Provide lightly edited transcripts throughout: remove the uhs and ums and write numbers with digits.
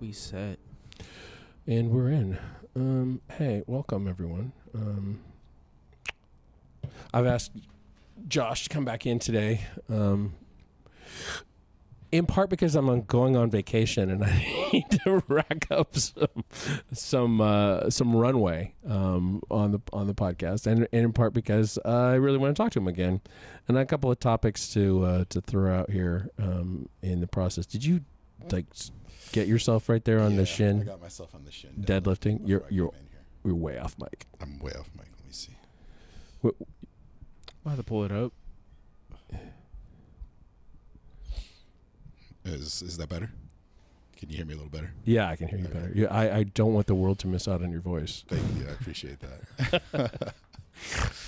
We set. And we're in. Hey, welcome everyone. I've asked Josh to come back in today, in part because I'm going on vacation and I need to rack up some runway on the podcast, and in part because I really want to talk to him again, and a couple of topics to throw out here in the process. Did you get yourself right there on the shin? I got myself on the shin. Deadlifting. You're way off mic. I'm way off mic. Let me see. I'll have to pull it up. Is that better? Can you hear me a little better? Yeah, I can hear you better. Yeah, I don't want the world to miss out on your voice. Thank you. I appreciate that.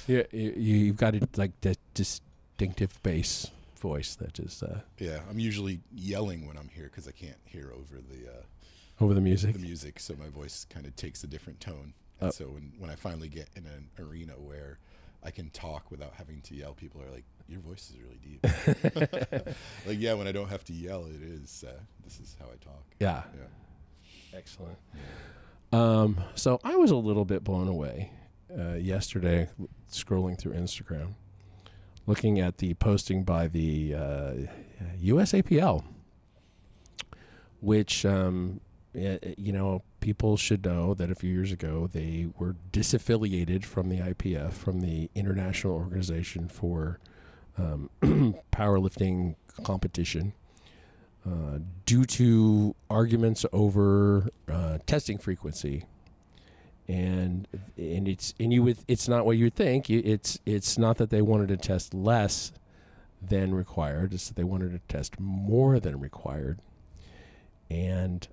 Yeah, you've got that distinctive bass voice that is. Yeah, I'm usually yelling when I'm here because I can't hear over the music. The music, so my voice kind of takes a different tone. And so when I finally get in an arena where I can talk without having to yell, people are like, "Your voice is really deep." When I don't have to yell, it is. This is how I talk. Yeah. Excellent. Yeah. So I was a little bit blown away yesterday, scrolling through Instagram, looking at the posting by the USAPL, which people should know that a few years ago they were disaffiliated from the IPF, from the International Organization for Powerlifting Competition, due to arguments over testing frequency. And it's not what you would think. It's not that they wanted to test less than required. It's that they wanted to test more than required. And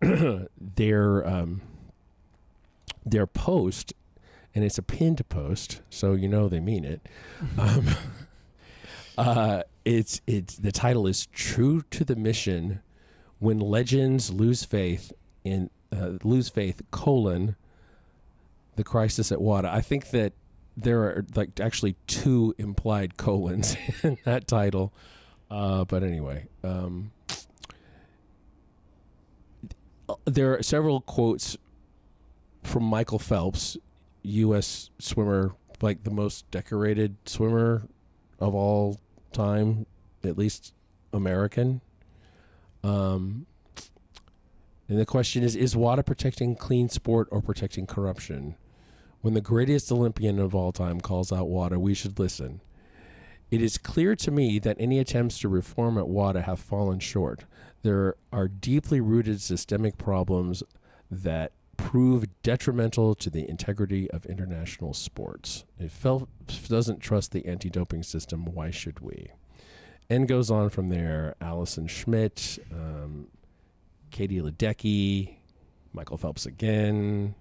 their post, and it's a pinned post, so they mean it. It's the title is "True to the Mission: When Legends Lose Faith in the crisis at WADA." I think that there are actually two implied colons in that title, but anyway. There are several quotes from Michael Phelps, U.S. swimmer, the most decorated swimmer of all time, at least American. And the question is WADA protecting clean sport or protecting corruption? When the greatest Olympian of all time calls out WADA, we should listen. It is clear to me that any attempts to reform at WADA have fallen short. There are deeply rooted systemic problems that prove detrimental to the integrity of international sports. If Phelps doesn't trust the anti-doping system, why should we? And goes on from there. Allison Schmidt, Katie Ledecky, Michael Phelps again,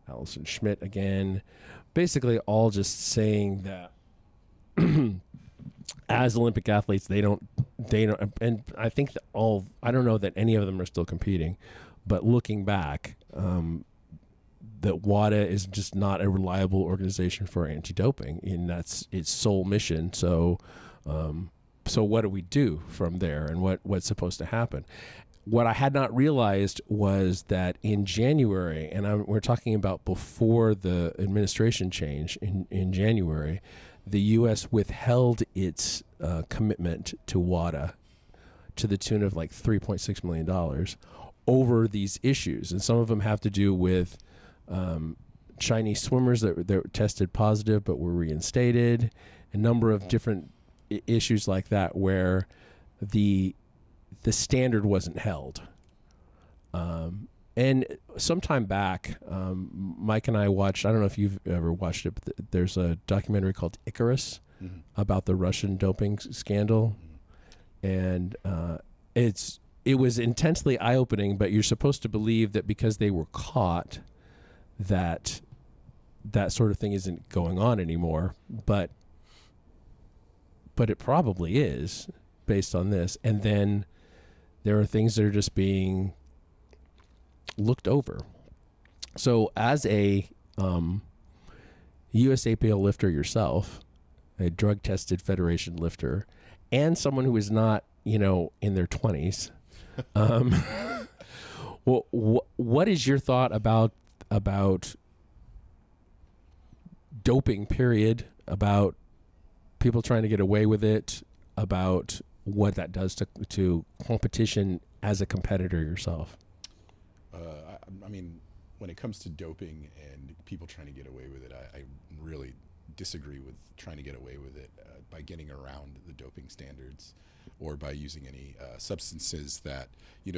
Allison Schmidt again. Basically all just saying that as Olympic athletes, they don't, and I think that I don't know that any of them are still competing, but looking back, that WADA is just not a reliable organization for anti-doping, and that's its sole mission. So what do we do from there, and what's supposed to happen? What I had not realized was that in January, and we're talking about before the administration change in January, the U.S. withheld its commitment to WADA to the tune of $3.6 million over these issues. And some of them have to do with Chinese swimmers that tested positive but were reinstated, a number of different issues like that where the standard wasn't held. And sometime back, Mike and I watched, I don't know if you've ever watched it, but there's a documentary called Icarus about the Russian doping scandal. And it was intensely eye-opening, but you're supposed to believe that because they were caught, that sort of thing isn't going on anymore. But it probably is, based on this. And then there are things that are just being looked over. So as a USAPL lifter yourself, a drug-tested federation lifter, and someone who is not, in their 20s, Well, what is your thought about doping? Period. About people trying to get away with it. About what that does to competition as a competitor yourself. I mean, when it comes to doping and people trying to get away with it, I really disagree with trying to get away with it by getting around the doping standards or by using any substances that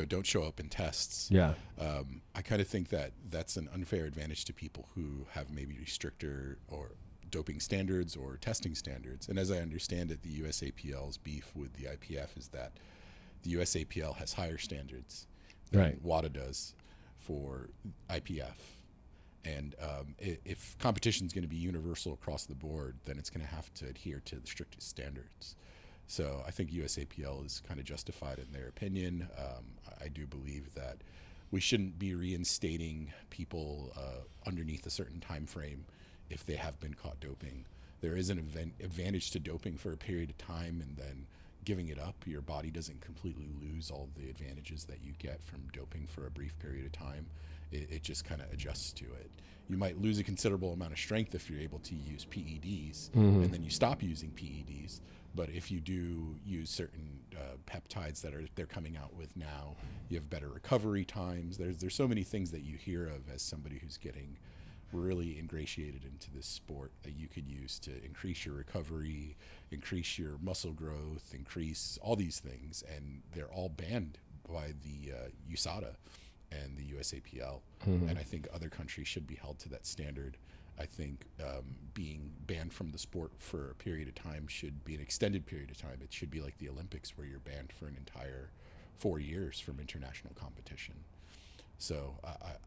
don't show up in tests. Yeah. I kind of think that that's an unfair advantage to people who have maybe stricter or doping standards or testing standards. And as I understand it, the USAPL's beef with the IPF is that the USAPL has higher standards than WADA does for IPF. And if competition is going to be universal across the board, then it's going to have to adhere to the strictest standards. So I think USAPL is kind of justified in their opinion. I do believe that we shouldn't be reinstating people underneath a certain time frame if they have been caught doping. There is an advantage to doping for a period of time, and then giving it up, your body doesn't completely lose all the advantages that you get from doping for a brief period of time. It just kind of adjusts to it. You might lose a considerable amount of strength if you're able to use PEDs, and then you stop using PEDs. But if you do use certain peptides that they're coming out with now, you have better recovery times. There's so many things that you hear of as somebody who's getting really ingratiated into this sport that you could use to increase your recovery, increase your muscle growth, increase all these things, and they're all banned by the USADA and the USAPL. And I think other countries should be held to that standard. I think being banned from the sport for a period of time should be an extended period of time. It should be like the Olympics, where you're banned for an entire 4 years from international competition. So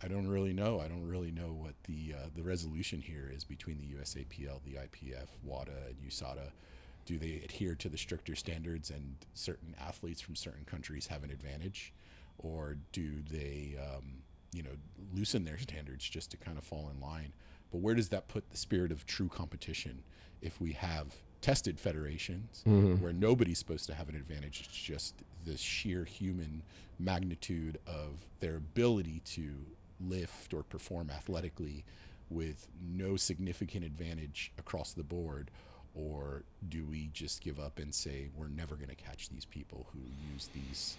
I don't really know. I don't really know what the resolution here is between the USAPL, the IPF, WADA, and USADA. Do they adhere to the stricter standards and certain athletes from certain countries have an advantage? Or do they loosen their standards just to kind of fall in line? But where does that put the spirit of true competition if we have tested federations where nobody's supposed to have an advantage? It's just the sheer human magnitude of their ability to lift or perform athletically with no significant advantage across the board. Or do we just give up and say we're never going to catch these people who use these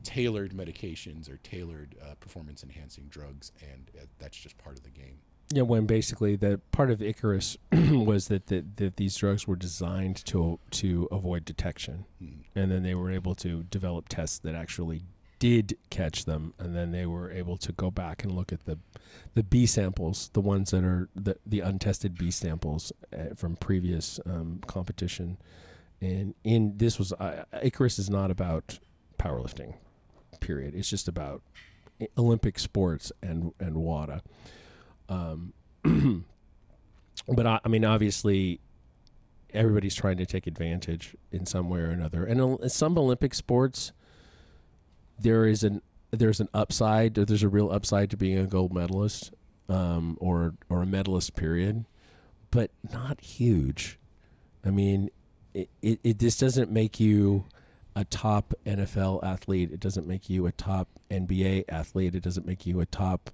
tailored medications or tailored performance enhancing drugs, and that's just part of the game? Yeah, when basically the part of Icarus was that these drugs were designed to avoid detection, and then they were able to develop tests that actually did catch them, and then they were able to go back and look at the B samples, the ones that are the untested B samples from previous competition. And this was Icarus is not about powerlifting, period. It's just about Olympic sports and WADA. But I mean, obviously, everybody's trying to take advantage in some way or another. And in some Olympic sports, there's an upside, or there's a real upside to being a gold medalist, or a medalist, period, but not huge. I mean, this doesn't make you a top NFL athlete. It doesn't make you a top NBA athlete. It doesn't make you a top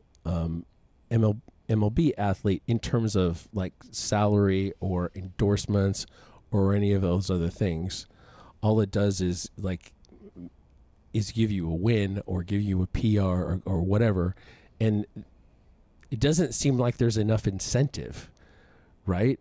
MLB athlete in terms of like salary or endorsements or any of those other things. All it does is give you a win or give you a PR or whatever. And it doesn't seem like there's enough incentive, right?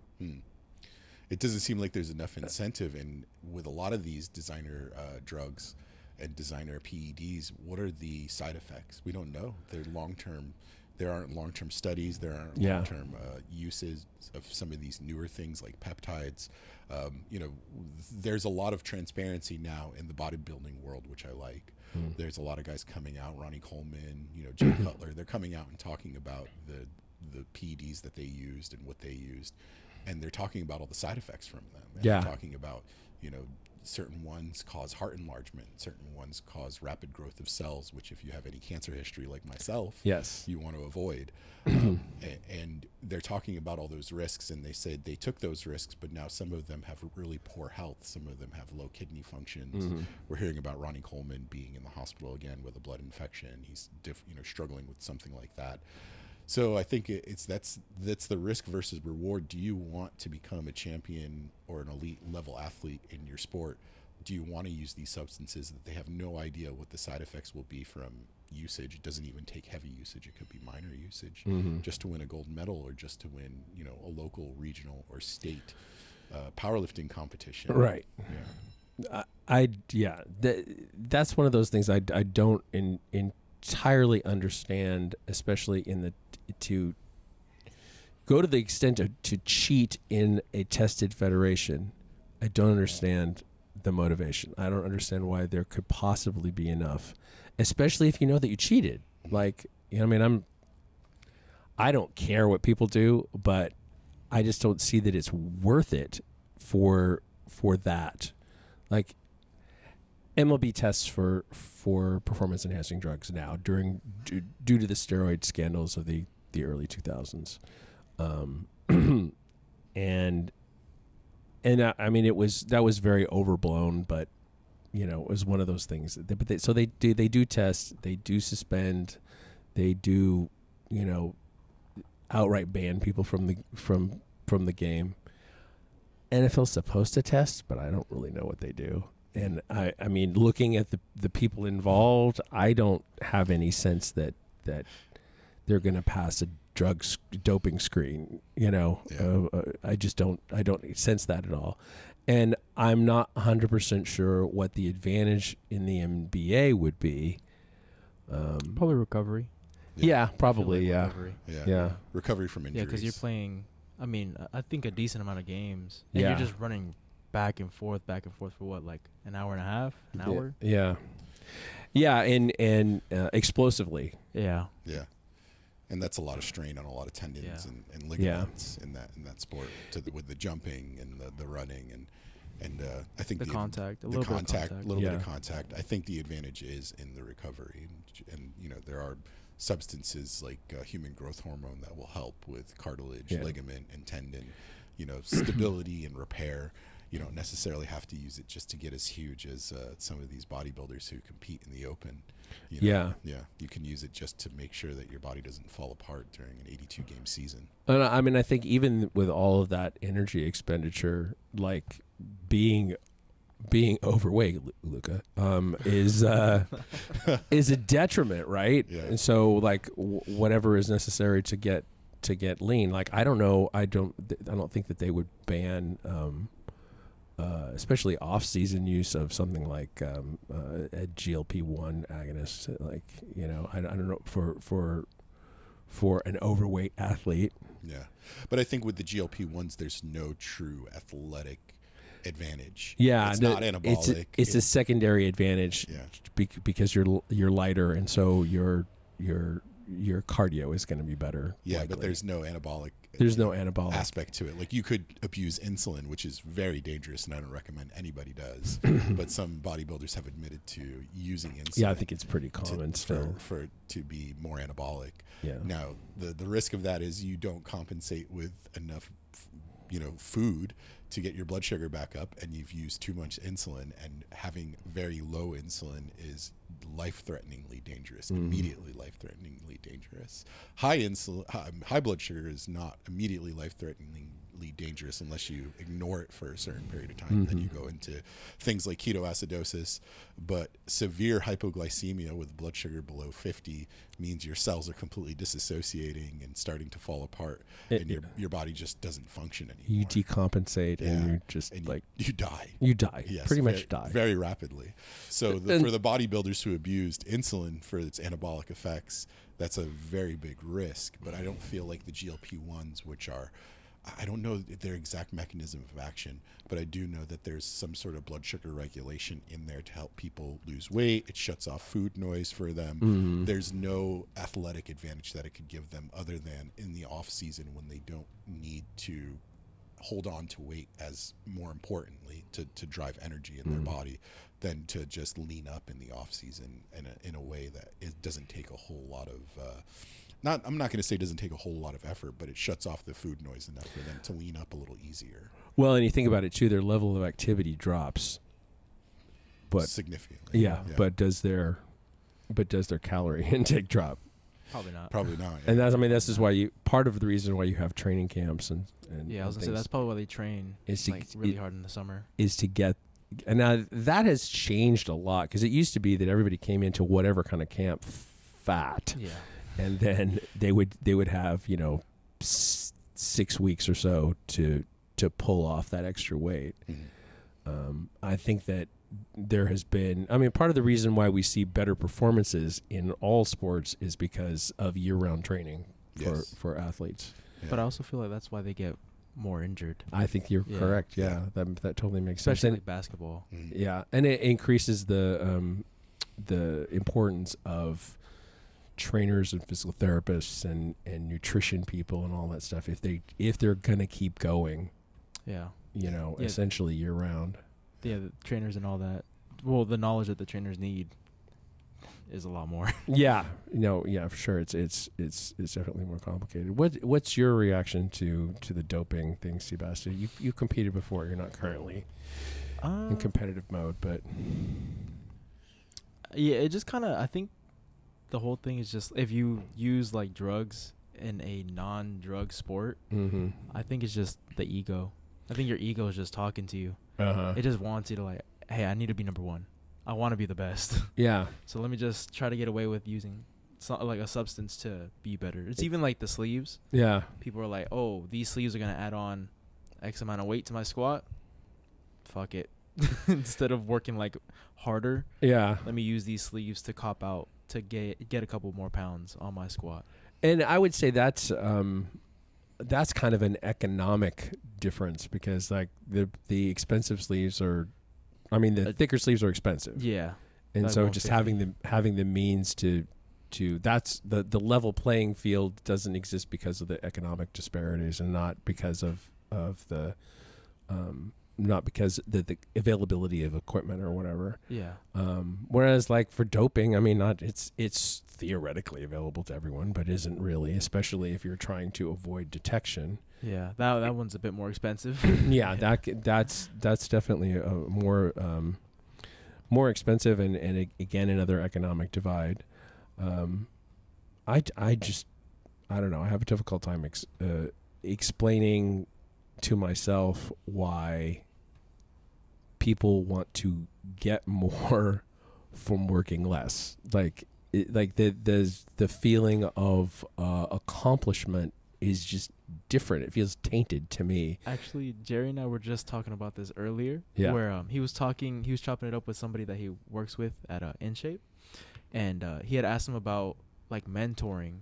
It doesn't seem like there's enough incentive. And with a lot of these designer drugs and designer PEDs, what are the side effects? We don't know. They're long-term. There aren't long-term studies. There aren't long-term uses of some of these newer things like peptides. There's a lot of transparency now in the bodybuilding world, which I like. There's a lot of guys coming out, Ronnie Coleman, Jay Cutler. They're coming out and talking about the PEDs that they used and what they used. And they're talking about all the side effects from them. And they're talking about, certain ones cause heart enlargement, certain ones cause rapid growth of cells, which if you have any cancer history like myself, yes, you want to avoid. And they're talking about all those risks, and they said they took those risks, but now some of them have really poor health. Some of them have low kidney functions. We're hearing about Ronnie Coleman being in the hospital again with a blood infection. He's struggling with something like that. So I think that's the risk versus reward. Do you want to become a champion or an elite level athlete in your sport? Do you want to use these substances that they have no idea what the side effects will be from usage? It doesn't even take heavy usage. It could be minor usage just to win a gold medal, or just to win, a local, regional, or state powerlifting competition. Right. Yeah. That's one of those things I don't entirely understand, especially to go to the extent to cheat in a tested federation. I don't understand the motivation. I don't understand why there could possibly be enough, especially if you know that you cheated. Like, I don't care what people do, but I just don't see that it's worth it for that. Like, MLB tests for performance enhancing drugs now due to the steroid scandals of the early 2000s, and I mean that was very overblown, but it was one of those things. So they do test, they do suspend, they do outright ban people from the game. NFL's supposed to test, but I don't really know what they do. And I mean, looking at the people involved, I don't have any sense that they're going to pass a doping screen. I just don't sense that at all. And I'm not 100% sure what the advantage in the NBA would be. Probably recovery. Yeah, probably. Yeah. Recovery. Yeah. Recovery from injuries. Yeah, because you're playing. I mean, I think a decent amount of games, and Yeah. you're just running back and forth for what, like an hour and a half, an hour? Yeah. Yeah, and explosively. Yeah. Yeah. And that's a lot of strain on a lot of tendons and ligaments in that sport, with the jumping and the running and I think a little bit of contact. I think the advantage is in the recovery, and there are substances like human growth hormone that will help with cartilage, ligament, and tendon, stability and repair. You don't necessarily have to use it just to get as huge as some of these bodybuilders who compete in the open. Yeah. You can use it just to make sure that your body doesn't fall apart during an 82-game season. And I mean, I think even with all of that energy expenditure, like being overweight, Luca, is a detriment, right? Yeah. And so, like, whatever is necessary to get lean. Like, I don't know. I don't think that they would ban. Especially off-season use of something like a GLP-1 agonist, like I don't know for an overweight athlete. Yeah, but I think with the GLP-1s, there's no true athletic advantage. Yeah, it's not anabolic. It's a secondary advantage. Yeah. Because you're lighter, and so your cardio is going to be better. Yeah, likely. But there's no anabolic. There's no anabolic aspect to it. Like, you could abuse insulin, which is very dangerous, and I don't recommend anybody does. But some bodybuilders have admitted to using insulin. Yeah, I think it's pretty common for it to be more anabolic. Yeah. Now, the risk of that is you don't compensate with enough, food to get your blood sugar back up, and you've used too much insulin, and having very low insulin is life-threateningly dangerous, immediately life-threateningly dangerous. High blood sugar is not immediately life-threateningly dangerous unless you ignore it for a certain period of time. Then you go into things like ketoacidosis. But severe hypoglycemia with blood sugar below 50 means your cells are completely disassociating and starting to fall apart, and your body just doesn't function anymore. You decompensate, and you're just you die. You die. Yes, pretty much die very rapidly. So for the bodybuilders who abused insulin for its anabolic effects, that's a very big risk. But I don't feel like the GLP-1s, which are, I don't know their exact mechanism of action, but I do know that there's some sort of blood sugar regulation in there to help people lose weight. It shuts off food noise for them. There's no athletic advantage that it could give them other than in the off season when they don't need to hold on to weight as more importantly to drive energy in their body than to just lean up in the off season in a way that it doesn't take a whole lot of I'm not going to say it doesn't take a whole lot of effort, but it shuts off the food noise enough for them to lean up a little easier. Well, and you think about it too, their level of activity drops, but significantly. Yeah. But does their calorie intake drop? Probably not. Probably not. And this is why part of the reason why you have training camps and I was gonna say that's probably why they train really hard in the summer. Is to get, and now that has changed a lot because it used to be that everybody came into whatever kind of camp fat. Yeah. And then they would have 6 weeks or so to pull off that extra weight. I think that there has been, part of the reason why we see better performances in all sports is because of year-round training for athletes. Yeah. But I also feel like that's why they get more injured. I think you're correct. Yeah, that totally makes sense. Especially like basketball. Yeah, and it increases the importance of trainers and physical therapists and nutrition people and all that stuff if they're gonna keep going. Yeah. Essentially year round. Yeah, the trainers and all that. Well, the knowledge that the trainers need is a lot more. For sure. It's definitely more complicated. What's your reaction to the doping thing, Sebastian? You competed before. You're not currently in competitive mode, but yeah, it just kind of, I think the whole thing is just if you use like drugs in a non-drug sport, I think it's just the ego. I think your ego is just talking to you. It just wants you to like, hey, I need to be number one. I want to be the best. Yeah. So let me just try to get away with using like a substance to be better. It's even like the sleeves. Yeah. People are like, oh, these sleeves are going to add on X amount of weight to my squat. Fuck it. Instead of working like harder. Yeah. Let me use these sleeves to cop out to get a couple more pounds on my squat. And I would say that's kind of an economic difference because like the expensive sleeves are, the thicker sleeves are expensive. Yeah. And so just having the means to that's the level playing field doesn't exist because of the economic disparities and not because of the not because the availability of equipment or whatever. Yeah. Whereas like for doping, it's theoretically available to everyone, but isn't really, especially if you're trying to avoid detection. Yeah, that one's a bit more expensive. Yeah, that's definitely a more expensive and again another economic divide. I don't know. I have a difficult time explaining to myself why people want to get more from working less. Like the feeling of accomplishment is just different. It feels tainted to me. Actually, Jerry and I were just talking about this earlier. Yeah. Where he was chopping it up with somebody that he works with at InShape, and he had asked him about like mentoring.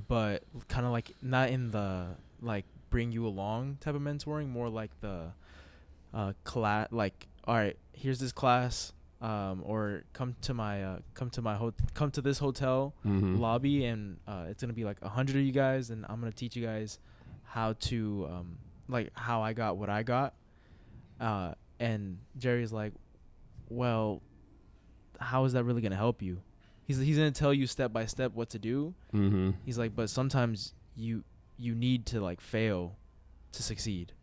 But kind of like not in the like bring you along type of mentoring, more like the class, like, all right, here's this class, or come to this hotel lobby, and it's gonna be like 100 of you guys, and I'm gonna teach you guys how to like how I got what I got. And Jerry's like, well, how is that really gonna help you? He's gonna tell you step by step what to do. He's like, but sometimes you need to like fail to succeed.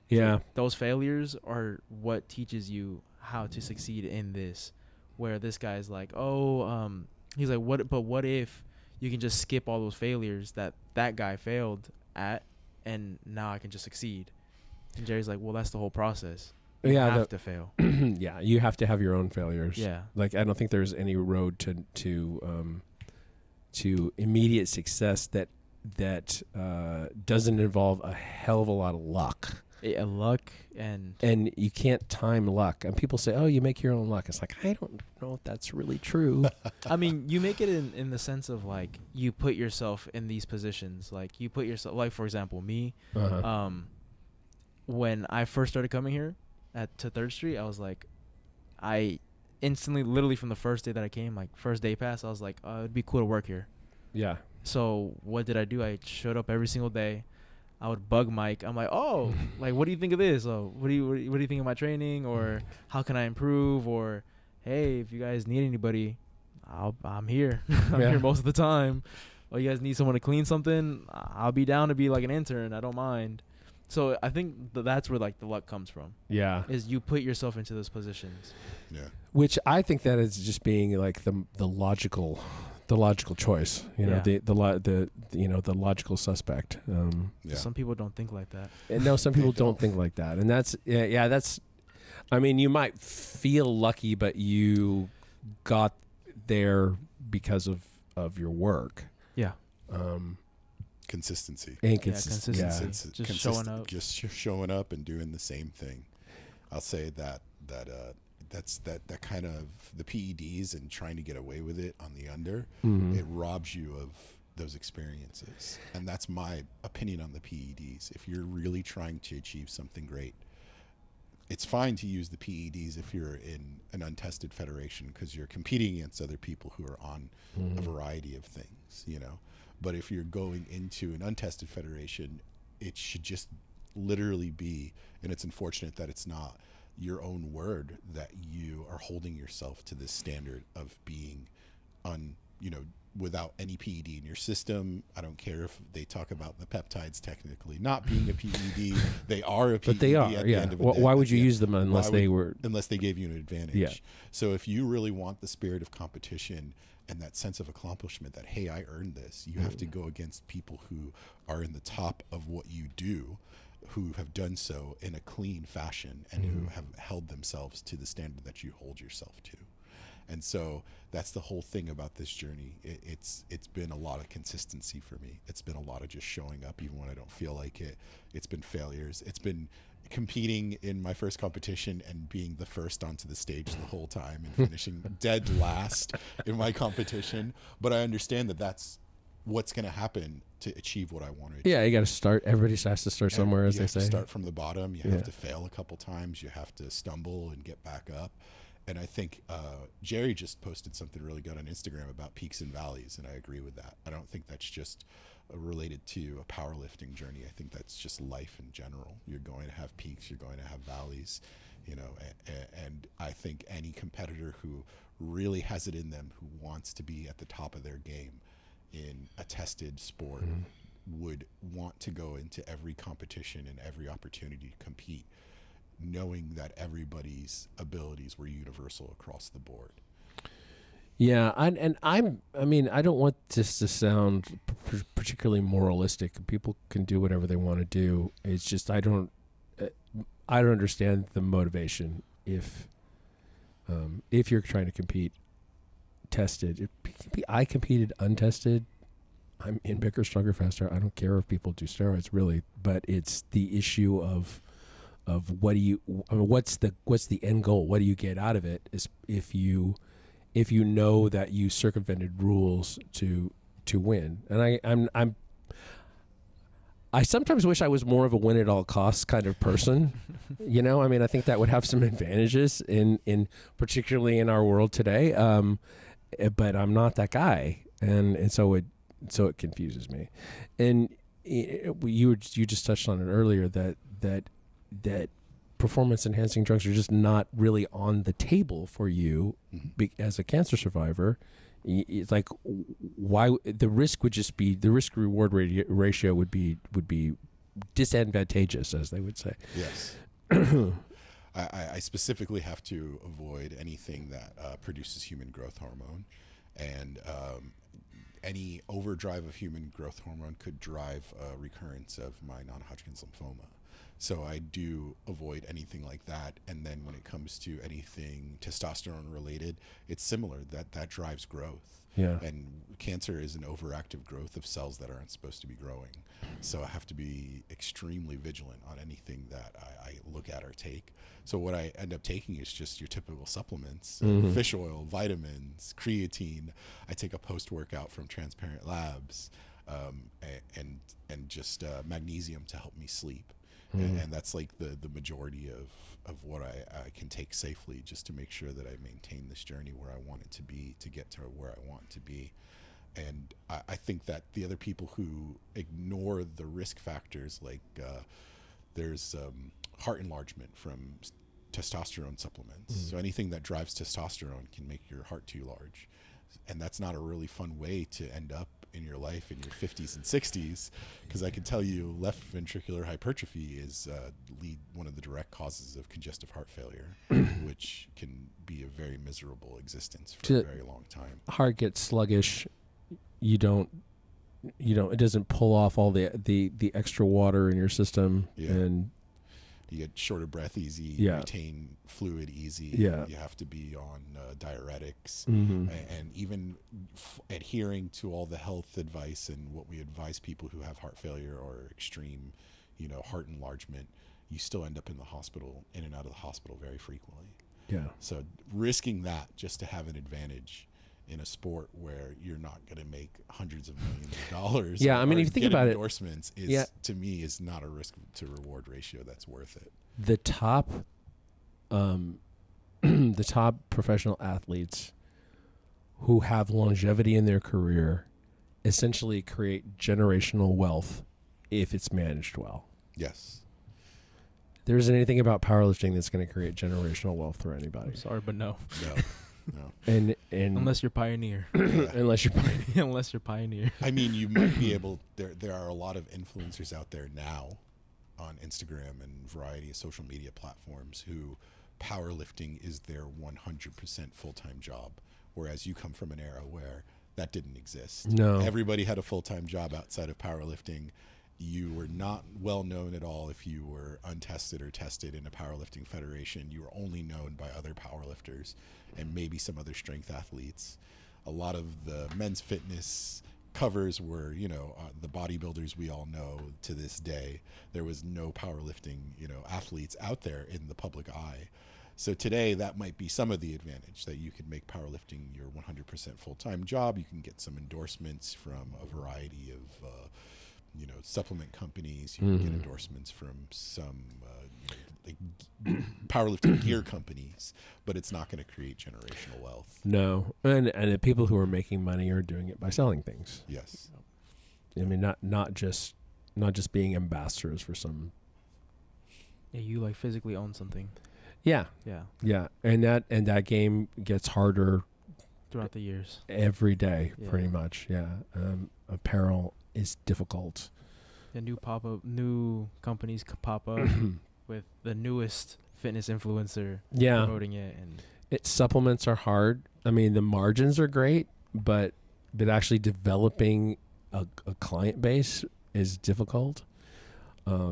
Yeah. So those failures are what teaches you how to succeed in this. Where this guy's like, he's like, what if you can just skip all those failures that guy failed at, and now I can just succeed? And Jerry's like, well, that's the whole process. You have to fail. Yeah, you have to have your own failures. Yeah. Like I don't think there's any road to immediate success that doesn't involve a hell of a lot of luck. Luck and you can't time luck. And people say, "Oh, you make your own luck." It's like I don't know if that's really true. I mean, you make it in the sense of like you put yourself in these positions. Like you put yourself, like for example, me. When I first started coming here to 3rd Street, I was like, I instantly, literally from the first day that I came, like first day pass, I was like, it'd be cool to work here. Yeah. So what did I do? I showed up every single day. I would bug Mike. I'm like, oh, like, what do you think of this? Oh, what do you think of my training? Or how can I improve? Or, hey, if you guys need anybody, I'm here. I'm here most of the time. Oh, you guys need someone to clean something? I'll be down to be like an intern. I don't mind. So I think that's where like the luck comes from. Yeah, is you put yourself into those positions. Yeah, which I think that is just being like the logical choice. You know, the logical suspect. Some people don't think like that. And no, some people don't think like that, and that's that's. I mean, you might feel lucky, but you got there because of your work. Yeah. Consistency. Consistency. Just showing up. Just showing up and doing the same thing. I'll say that's that kind of the PEDs and trying to get away with it on the under. It robs you of those experiences, and that's my opinion on the PEDs. If you're really trying to achieve something great, it's fine to use the PEDs if you're in an untested federation because you're competing against other people who are on a variety of things, you know. But if you're going into an untested federation, it should just literally be, and it's unfortunate that it's not your own word, that you are holding yourself to this standard of being without any PED in your system. I don't care if they talk about the peptides technically not being a PED. They are a PED. But they are, at the end of the day. Why would you use them unless they gave you an advantage? Yeah. So if you really want the spirit of competition and that sense of accomplishment that, hey, I earned this, you have to go against people who are in the top of what you do, who have done so in a clean fashion and who have held themselves to the standard that you hold yourself to. And so that's the whole thing about this journey. It's been a lot of consistency for me. It's been a lot of just showing up even when I don't feel like it. It's been failures. It's been competing in my first competition and being the first onto the stage the whole time and finishing dead last in my competition. But I understand that that's what's going to happen to achieve what I want to achieve. Yeah, you got to start. Everybody has to start somewhere, as they say. You have to start from the bottom. You have to fail a couple times. You have to stumble and get back up. And I think Jerry just posted something really good on Instagram about peaks and valleys, and I agree with that. I don't think that's just related to a powerlifting journey. I think that's just life in general. You're going to have peaks, you're going to have valleys, you know, and I think any competitor who really has it in them, who wants to be at the top of their game in a tested sport, would want to go into every competition and every opportunity to compete, knowing that everybody's abilities were universal across the board. Yeah, I mean, I don't want this to sound particularly moralistic. People can do whatever they want to do. It's just I don't understand the motivation if you're trying to compete tested. I competed untested. I'm in bigger, stronger, faster. I don't care if people do steroids, really, but it's the issue of what's the end goal? What do you get out of it? Is if you know that you circumvented rules to win. And I sometimes wish I was more of a win at all costs kind of person. You know, I mean, I think that would have some advantages in particularly in our world today. But I'm not that guy, and so it confuses me. And you just touched on it earlier that performance enhancing drugs are just not really on the table for you as a cancer survivor. It's like, why the risk would just be, the risk reward ratio would be disadvantageous, as they would say. Yes. I specifically have to avoid anything that produces human growth hormone, and any overdrive of human growth hormone could drive a recurrence of my non-Hodgkin's lymphoma. So I do avoid anything like that. And then when it comes to anything testosterone related, it's similar, that drives growth. Yeah. And cancer is an overactive growth of cells that aren't supposed to be growing. So I have to be extremely vigilant on anything that I look at or take. So what I end up taking is just your typical supplements, fish oil, vitamins, creatine. I take a post-workout from Transparent Labs, and just magnesium to help me sleep. And that's like the majority of what I can take safely, just to make sure that I maintain this journey where I want it to be, to get to where I want to be. And I think that the other people who ignore the risk factors, like there's heart enlargement from testosterone supplements. So anything that drives testosterone can make your heart too large. And that's not a really fun way to end up in your life in your 50s and 60s, because I can tell you left ventricular hypertrophy is one of the direct causes of congestive heart failure, which can be a very miserable existence for a very long time. Heart gets sluggish. It doesn't pull off all the extra water in your system, and you get short of breath easy, you retain fluid easy, you have to be on diuretics, and even adhering to all the health advice and what we advise people who have heart failure or extreme, heart enlargement, you still end up in and out of the hospital very frequently. Yeah. So risking that just to have an advantage in a sport where you're not going to make hundreds of millions of dollars. Yeah, I mean, if you think about endorsements to me is not a risk to reward ratio that's worth it. The top, the top professional athletes who have longevity in their career essentially create generational wealth if it's managed well. Yes. There isn't anything about powerlifting that's going to create generational wealth for anybody. I'm sorry, but no. No. And unless you're pioneer. unless you're pioneer. I mean, you might be able. There are a lot of influencers out there now, on Instagram and variety of social media platforms, who powerlifting is their 100% full-time job, whereas you come from an era where that didn't exist. No, everybody had a full-time job outside of powerlifting. You were not well known at all if you were untested or tested in a powerlifting federation. You were only known by other powerlifters and maybe some other strength athletes. A lot of the men's fitness covers were, the bodybuilders we all know to this day. There was no powerlifting, athletes out there in the public eye. So today that might be some of the advantage, that you can make powerlifting your 100% full-time job. You can get some endorsements from a variety of supplement companies. You can get endorsements from some powerlifting gear companies, but it's not going to create generational wealth. No, and the people who are making money are doing it by selling things. Yes. I mean, not just being ambassadors for some. Yeah, you physically own something. Yeah. And that game gets harder throughout the years. Every day, pretty much. Yeah. Apparel is difficult. The new companies pop up with the newest fitness influencer promoting it, and supplements are hard. I mean, the margins are great, but actually developing a client base is difficult.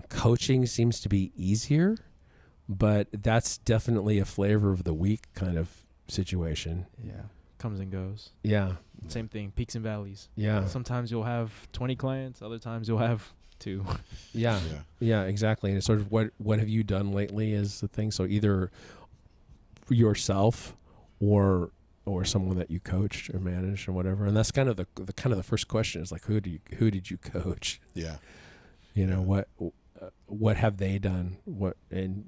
Coaching seems to be easier, but that's definitely a flavor of the week kind of situation. Yeah. Comes and goes. Yeah. Same thing, peaks and valleys. Yeah. Sometimes you'll have 20 clients, other times you'll have 2. Yeah, exactly. And it's sort of what have you done lately is the thing. So either yourself or someone that you coached or managed or whatever. And that's kind of the first question is who did you coach? Yeah. What have they done? What and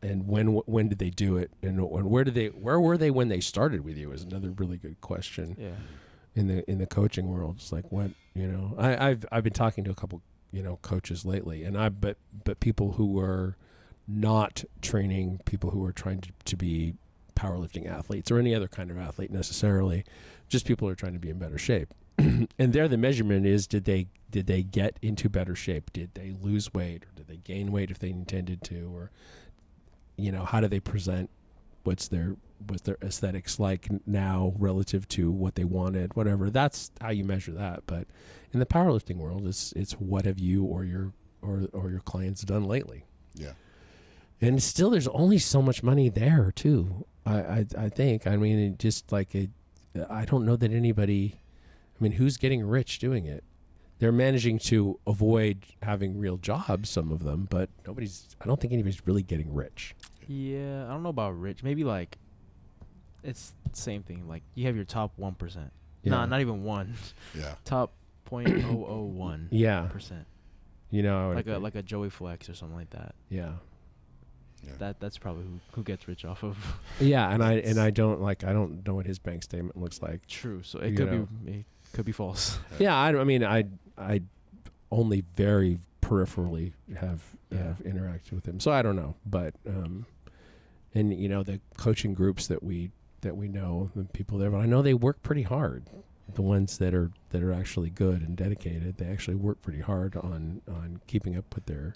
when did they do it? And where were they when they started with you? Is another really good question. Yeah. In the coaching world, it's what I've been talking to a couple coaches lately, and but people who are not training people who are trying to be powerlifting athletes or any other kind of athlete necessarily, just people who are trying to be in better shape. And there the measurement is, did they get into better shape? Did they lose weight, or did they gain weight if they intended to, or how do they present? What's their aesthetics like now relative to what they wanted? Whatever. That's how you measure that. But in the powerlifting world, it's what have you or your clients done lately? Yeah. And still, there's only so much money there too. I think. I mean, it just I don't know that anybody. I mean, who's getting rich doing it? They're managing to avoid having real jobs, some of them, but I don't think anybody's really getting rich. Yeah, I don't know about rich. Maybe it's the same thing. You have your top 1%. Yeah. Nah, not even 1. Yeah. Top 0.001%. Yeah. Like a Joey Flex or something like that. Yeah. That's probably who gets rich off of. Yeah, and I don't know what his bank statement looks like. True, so it could be false. Yeah, I mean I only very peripherally have interacted with him, so I don't know. But and the coaching groups that we know, the people there, but I know they work pretty hard. The ones that are actually good and dedicated, they actually work pretty hard on keeping up with their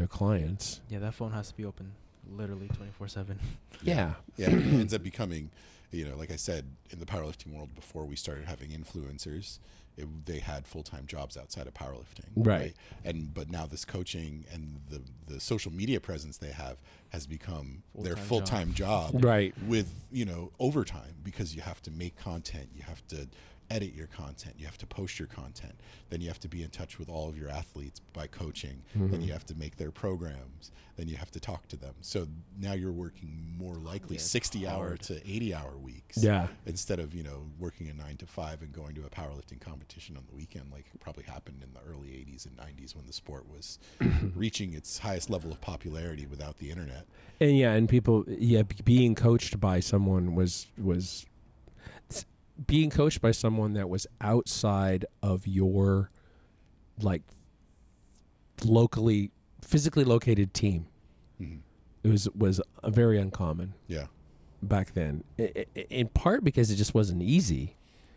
clients. Yeah, that phone has to be open literally 24/7. Yeah. It ends up becoming, like I said, in the powerlifting world before we started having influencers, they had full-time jobs outside of powerlifting. Right. But now this coaching and the social media presence they have has become their Full-time full-time job. Right. With, overtime, because you have to make content, you have to edit your content, you have to post your content, then you have to be in touch with all of your athletes by coaching, then you have to make their programs, then you have to talk to them. So now you're working more likely 60-hour to 80-hour weeks, instead of working a 9 to 5 and going to a powerlifting competition on the weekend, like it probably happened in the early 80s and 90s when the sport was reaching its highest level of popularity without the internet. And people being coached by someone was being coached by someone that was outside of your physically located team. It was very uncommon. Yeah. Back then, in part because it just wasn't easy.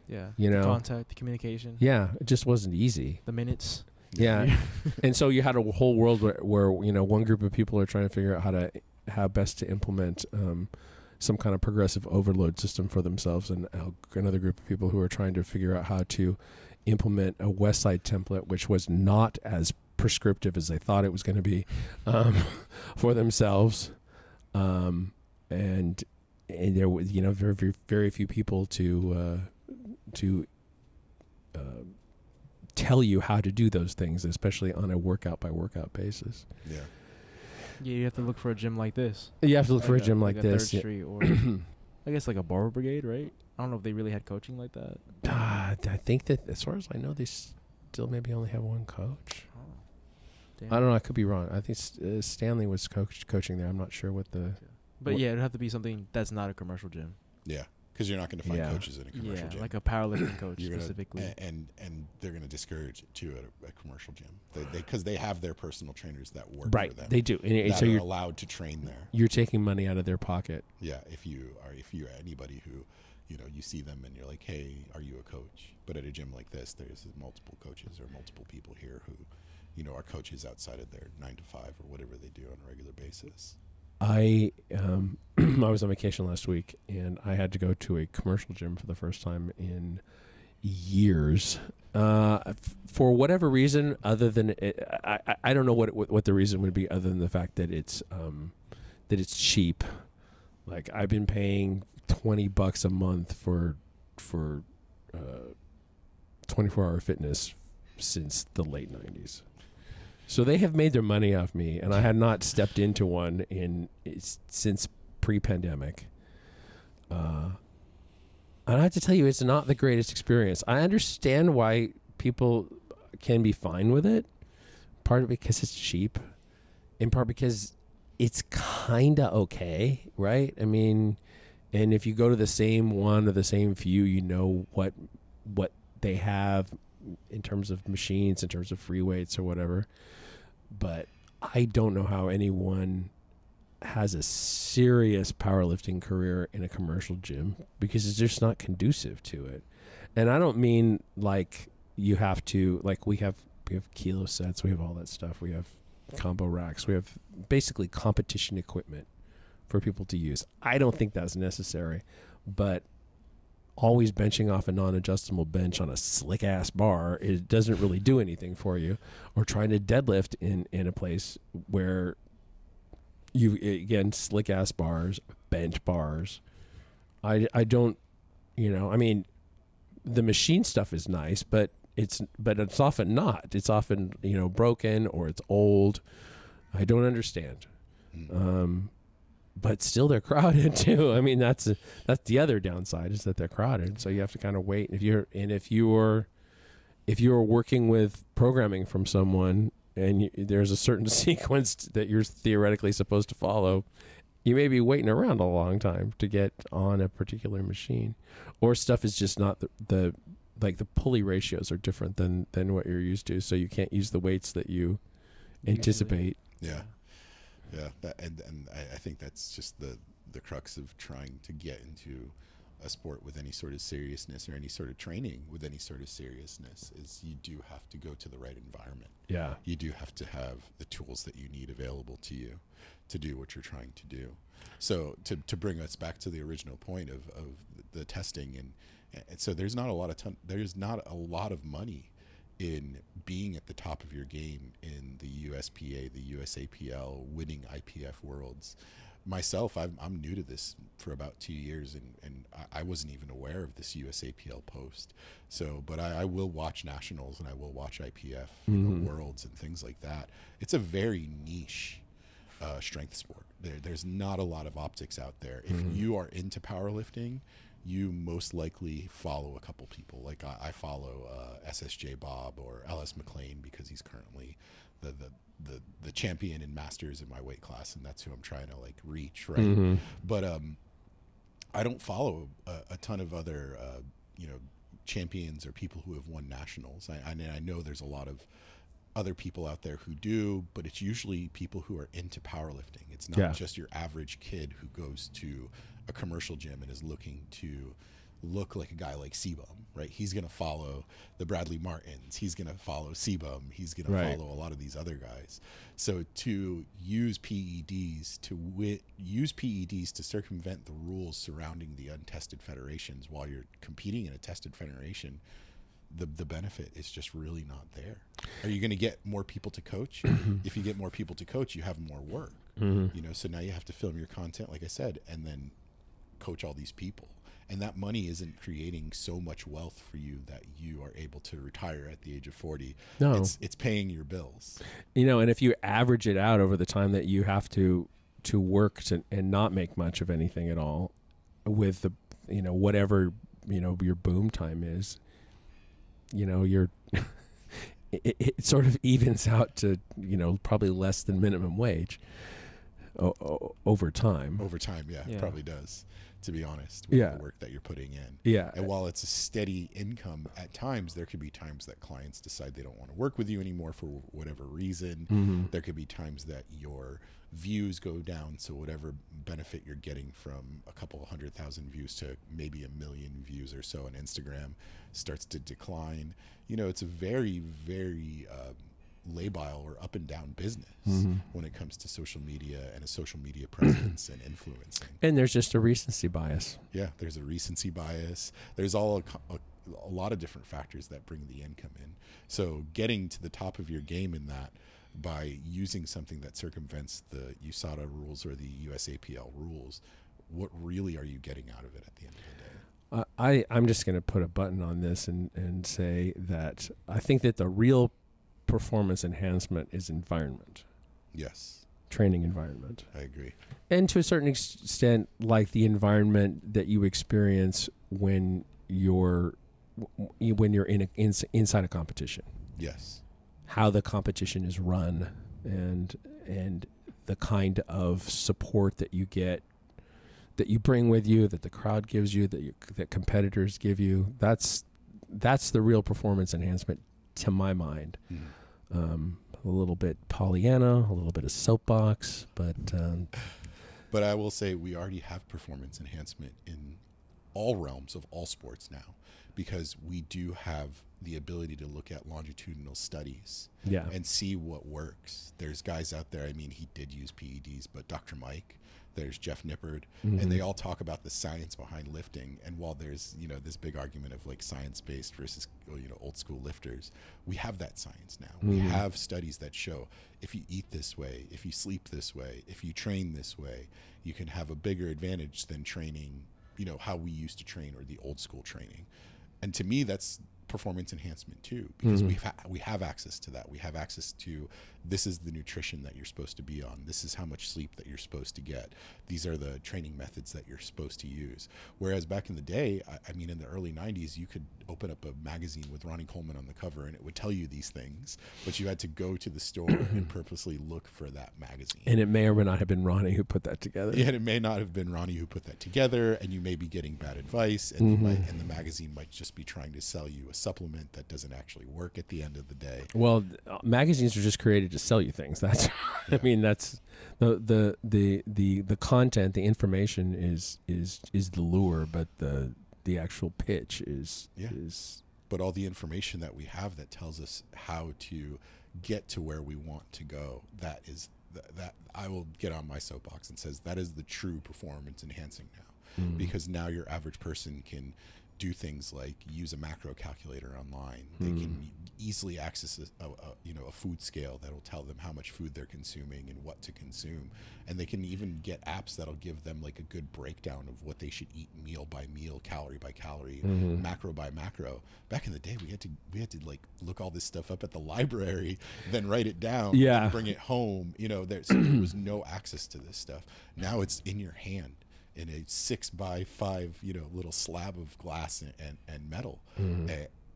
Yeah. The contact, the communication. Yeah, it just wasn't easy. The minutes. Yeah. And so you had a whole world where one group of people are trying to figure out how best to implement some kind of progressive overload system for themselves, and another group of people who are trying to figure out how to implement a West Side template, which was not as prescriptive as they thought it was going to be for themselves. And there was, very, very few people to tell you how to do those things, especially on a workout by workout basis. Yeah. Yeah, you have to look for a gym like this. You have to look for a gym like this. 3rd Street, or I guess like a Barber Brigade, right? I don't know if they really had coaching like that. I think that, as far as I know, they still maybe only have one coach. Oh, I don't know. I could be wrong. I think Stanley was coaching there. I'm not sure what the... But it'd have to be something that's not a commercial gym. Yeah. Because you're not going to find coaches in a commercial gym. Like a powerlifting coach specifically. And they're going to discourage it too at a commercial gym. Because they have their personal trainers that work for them. They do. And so you're allowed to train there. You're taking money out of their pocket. Yeah, if you're anybody who, you see them and you're like, hey, are you a coach? But at a gym like this, there's multiple coaches or multiple people here who, are coaches outside of their 9 to 5 or whatever they do on a regular basis. I was on vacation last week, and I had to go to a commercial gym for the first time in years. For whatever reason, other than I don't know what the reason would be, other than the fact that it's cheap. Like, I've been paying $20 a month for 24-hour fitness since the late 90s. So they have made their money off me, and I had not stepped into one since pre-pandemic. And I have to tell you, it's not the greatest experience. I understand why people can be fine with it, part because it's cheap, in part because it's kind of okay, right? I mean, and if you go to the same one or the same few, you know what they have in terms of machines, in terms of free weights or whatever. But I don't know how anyone has a serious powerlifting career in a commercial gym, because it's just not conducive to it. And I don't mean like you have to, like we have kilo sets, we have all that stuff, we have combo racks, we have basically competition equipment for people to use. I don't think that's necessary, but always benching off a non-adjustable bench on a slick ass bar, it doesn't really do anything for you. Or trying to deadlift in a place where you, again, slick ass bars, bench bars. I don't, I mean, the machine stuff is nice, but it's often not. It's often, broken, or it's old. I don't understand. But still, they're crowded too. I mean, that's the other downside, is that they're crowded. So you have to kind of wait. If you're working with programming from someone, and there's a certain sequence that you're theoretically supposed to follow, you may be waiting around a long time to get on a particular machine, or stuff is just not the pulley ratios are different than what you're used to, so you can't use the weights that you anticipate. Yeah. And I think that's just the crux of trying to get into a sport with any sort of seriousness, or any sort of training with any sort of seriousness, is you do have to go to the right environment. Yeah. You do have to have the tools that you need available to you to do what you're trying to do. So to bring us back to the original point of the testing, and so there's not a lot of money in being at the top of your game in the USPA, the USAPL, winning IPF worlds. Myself, I'm new to this for about 2 years, and I wasn't even aware of this USAPL post. So, but I will watch nationals, and I will watch IPF worlds and things like that. It's a very niche strength sport. There's not a lot of optics out there. If you are into powerlifting, you most likely follow a couple people. Like I follow SSJ Bob or LS McLean, because he's currently the champion in masters in my weight class, and that's who I'm trying to like reach, right? But I don't follow a ton of other champions or people who have won nationals. I know there's a lot of other people out there who do, but it's usually people who are into powerlifting. It's not just your average kid who goes to a commercial gym and is looking to look like a guy like Sebum, right? He's going to follow the Bradley Martins. He's going to follow Sebum. He's going to follow a lot of these other guys. So to use PEDs to circumvent the rules surrounding the untested federations while you're competing in a tested federation, the benefit is just really not there. Are you going to get more people to coach? If you get more people to coach, you have more work. So now you have to film your content, like I said, and then coach all these people. And that money isn't creating so much wealth for you that you are able to retire at the age of 40. No, it's paying your bills. And if you average it out over the time that you have to work and not make much of anything at all, with the whatever your boom time is, you're it sort of evens out to probably less than minimum wage over time. It probably does, to be honest, with the work that you're putting in. And while it's a steady income, at times there could be times that clients decide they don't want to work with you anymore for whatever reason. There could be times that your views go down, so whatever benefit you're getting from a couple 100,000 views to maybe 1 million views or so on Instagram starts to decline. It's a very, very labile or up and down business when it comes to social media and a social media presence and influencing. And there's just a recency bias. Yeah, there's a recency bias. There's a lot of different factors that bring the income in. So getting to the top of your game in that by using something that circumvents the USADA rules or the USAPL rules, what really are you getting out of it at the end of the day? I'm just going to put a button on this and say that I think that the real performance enhancement is environment. Yes. Training environment. I agree. And to a certain extent, like the environment that you experience when you're inside a competition. Yes. How the competition is run and the kind of support that you get, that you bring with you, that the crowd gives you, that competitors give you. That's the real performance enhancement, to my mind. A little bit Pollyanna, a little bit of soapbox, but I will say we already have performance enhancement in all realms of all sports now, because we do have the ability to look at longitudinal studies and see what works. There's guys out there, he did use PEDs, but Dr. Mike, there's Jeff Nippard, and they all talk about the science behind lifting. And while there's, this big argument of like science-based versus, old school lifters, we have that science now. We have studies that show if you eat this way, if you sleep this way, if you train this way, you can have a bigger advantage than training, how we used to train, or the old school training. And to me, that's performance enhancement too, because we have access to that. We have access to this is the nutrition that you're supposed to be on. This is how much sleep that you're supposed to get. These are the training methods that you're supposed to use. Whereas back in the day, I mean, in the early 90s, you could open up a magazine with Ronnie Coleman on the cover and it would tell you these things, but you had to go to the store and purposely look for that magazine. And it may or may not have been Ronnie who put that together. Yeah, it may not have been Ronnie who put that together, and you may be getting bad advice, and you might, and the magazine might just be trying to sell you a supplement that doesn't actually work at the end of the day. Well, magazines are just created to sell you things. That's, I mean, that's the content, the information is the lure, but the actual pitch is. But all the information that we have that tells us how to get to where we want to go, that is that I will get on my soapbox and says that is the true performance enhancing now, because now your average person can do things like use a macro calculator online. They can easily access a food scale that'll tell them how much food they're consuming and what to consume, and they can even get apps that'll give them like a good breakdown of what they should eat meal by meal, calorie by calorie, macro by macro. Back in the day, we had to like look all this stuff up at the library, then write it down, and bring it home. So there was no access to this stuff. Now it's in your hand, in a 6x5, little slab of glass and metal.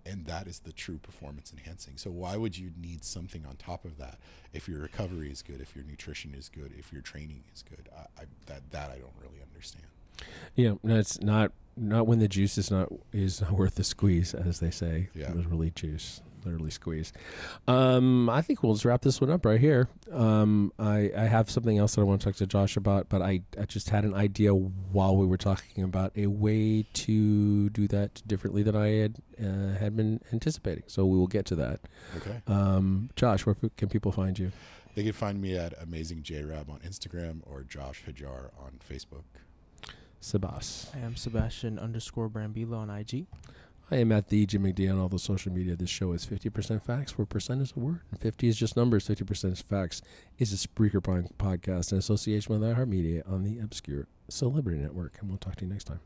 And that is the true performance enhancing. So why would you need something on top of that if your recovery is good, if your nutrition is good, if your training is good? That I don't really understand. Yeah, no, it's not when the juice is not worth the squeeze, as they say. Yeah. Literally juice. Literally squeeze. I think we'll just wrap this one up right here. I have something else that I want to talk to Josh about, but I just had an idea while we were talking about a way to do that differently than I had been anticipating. So we will get to that. Okay. Josh, where can people find you? They can find me at AmazingJRab on Instagram or Josh Hajar on Facebook. Sebastian. I am Sebastian _Brambila on IG. I am at the Jim McDonald on all the social media. This show is 50% facts, where percent is a word, and 50 is just numbers. 50% is facts. Is a Spreaker podcast in association with iHeartMedia on the Obscure Celebrity Network. And we'll talk to you next time.